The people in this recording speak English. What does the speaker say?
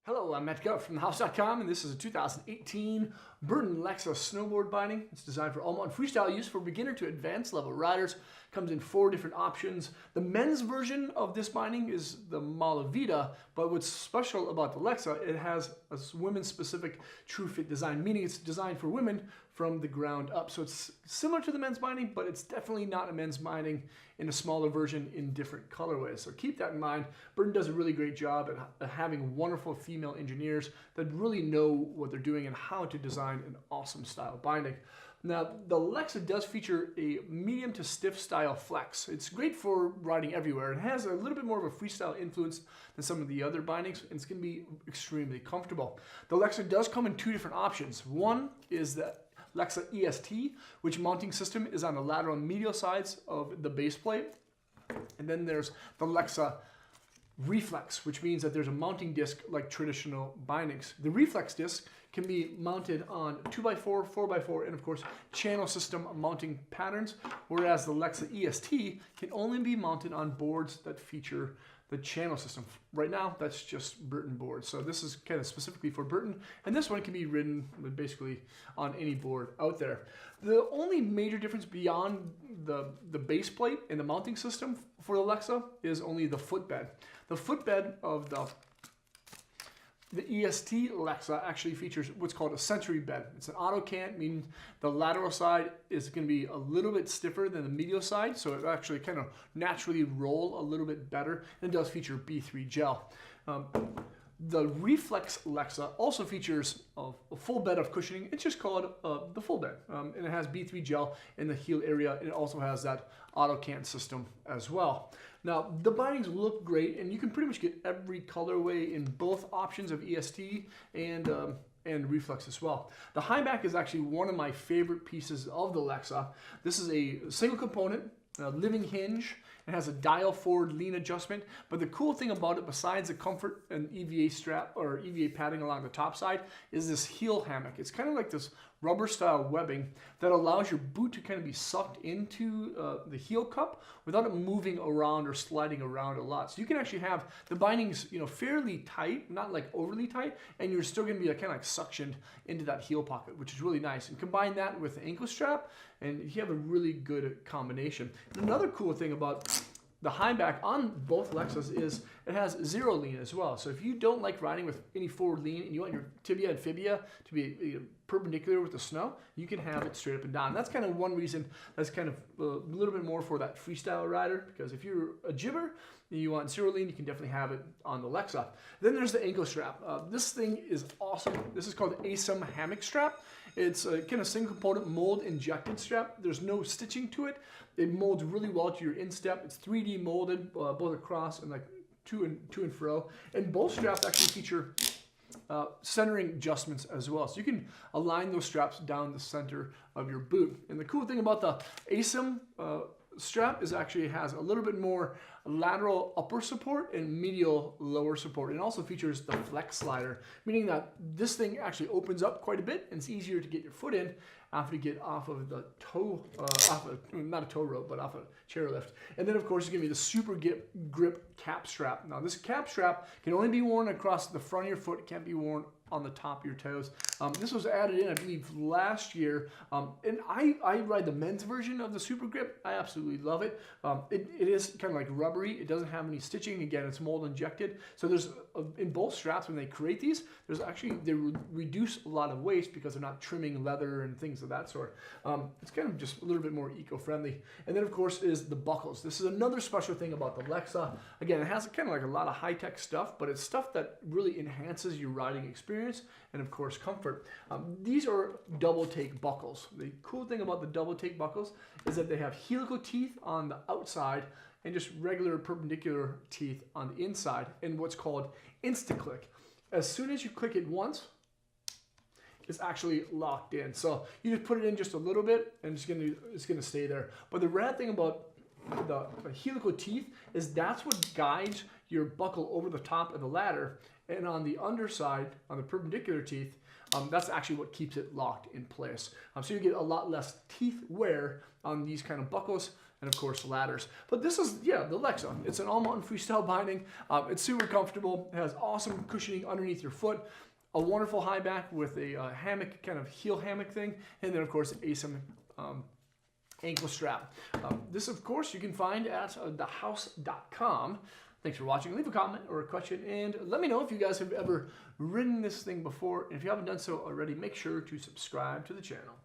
Hello, I'm Matt Gutt from thehouse.com, and this is a 2018 Burton Lexa snowboard binding. It's designed for all-mountain freestyle use for beginner to advanced level riders. Comes in 4 different options. The men's version of this binding is the Malavita, but what's special about the Lexa, it has a women's specific true fit design, meaning it's designed for women from the ground up. So it's similar to the men's binding, but it's definitely not a men's binding in a smaller version in different colorways. So keep that in mind. Burton does a really great job at having wonderful female engineers that really know what they're doing and how to design an awesome style binding. Now, the Lexa does feature a medium to stiff style flex. It's great for riding everywhere. It has a little bit more of a freestyle influence than some of the other bindings, and it's going to be extremely comfortable. The Lexa does come in 2 different options. One is the Lexa EST, which mounting system is on the lateral and medial sides of the base plate. And then there's the Lexa Reflex, which means that there's a mounting disc like traditional bindings. The Reflex disc can be mounted on 2x4, 4x4, and of course channel system mounting patterns, whereas the Lexa EST can only be mounted on boards that feature the channel system. Right now, that's just Burton boards. So this is kind of specifically for Burton, and this one can be ridden basically on any board out there. The only major difference beyond the base plate and the mounting system for the Lexa is only the footbed. The footbed of the EST Lexa actually features what's called a sensory bed. It's an auto cant, meaning the lateral side is going to be a little bit stiffer than the medial side, so it actually kind of naturally roll a little bit better, and it does feature B3 gel. The Reflex Lexa also features a full bed of cushioning. It's just called the full bed, and it has B3 gel in the heel area, and it also has that auto cant system as well. Now, the bindings look great, and you can pretty much get every colorway in both options of EST and Reflex as well. The high back is actually one of my favorite pieces of the Lexa. This is a single component, living hinge. It has a dial forward lean adjustment, but the cool thing about it, besides the comfort and EVA strap or EVA padding along the top side, is this heel hammock. It's kind of like this rubber style webbing that allows your boot to kind of be sucked into the heel cup without it moving around or sliding around a lot. So you can actually have the bindings, fairly tight, not like overly tight, and you're still going to be kind of like suctioned into that heel pocket, which is really nice. And combine that with the ankle strap, and you have a really good combination. And another cool thing about the high back on both Lexas is it has 0 lean as well. So if you don't like riding with any forward lean and you want your tibia and fibia to be perpendicular with the snow, you can have it straight up and down. And that's kind of one reason that's kind of a little bit more for that freestyle rider, because if you're a jibber and you want 0 lean, you can definitely have it on the Lexa. Then there's the ankle strap. This thing is awesome. This is called the ASIM Hammock strap. It's a kind of single component mold injected strap. There's no stitching to it. It molds really well to your instep. It's 3D molded both across and like to and fro. And both straps actually feature centering adjustments as well. So you can align those straps down the center of your boot. And the cool thing about the ASIM strap is actually it has a little bit more lateral upper support and medial lower support. It also features the flex slider, meaning that this thing actually opens up quite a bit and it's easier to get your foot in after you get off of the toe, not a tow rope, but off a chairlift. And then of course it's gonna be the super grip cap strap. Now this cap strap can only be worn across the front of your foot. It can't be worn on the top of your toes. This was added in, I believe, last year. And I ride the men's version of the Super Grip. I absolutely love it. It is kind of like rubbery. It doesn't have any stitching. Again, it's mold injected. So there's, in both straps, when they create these, they reduce a lot of waste because they're not trimming leather and things of that sort. It's kind of just a little bit more eco-friendly. And then, of course, is the buckles. This is another special thing about the Lexa. Again, it has kind of like a lot of high-tech stuff, but it's stuff that really enhances your riding experience and of course comfort. These are double take buckles. The cool thing about the double take buckles is that they have helical teeth on the outside and just regular perpendicular teeth on the inside, and what's called insta-click. As soon as you click it once, it's actually locked in. So you just put it in just a little bit and it's gonna stay there. But the rad thing about the helical teeth is that's what guides your buckle over the top of the ladder, and on the underside, on the perpendicular teeth, that's actually what keeps it locked in place. So you get a lot less teeth wear on these kind of buckles, and of course ladders. But this is, yeah, the Lexa. It's an all-mountain freestyle binding. It's super comfortable. It has awesome cushioning underneath your foot. A wonderful high back with a hammock, kind of heel hammock thing, and then of course an ASIM ankle strap. This, of course, you can find at thehouse.com. Thanks for watching. Leave a comment or a question, and let me know if you guys have ever ridden this thing before. And if you haven't done so already, make sure to subscribe to the channel.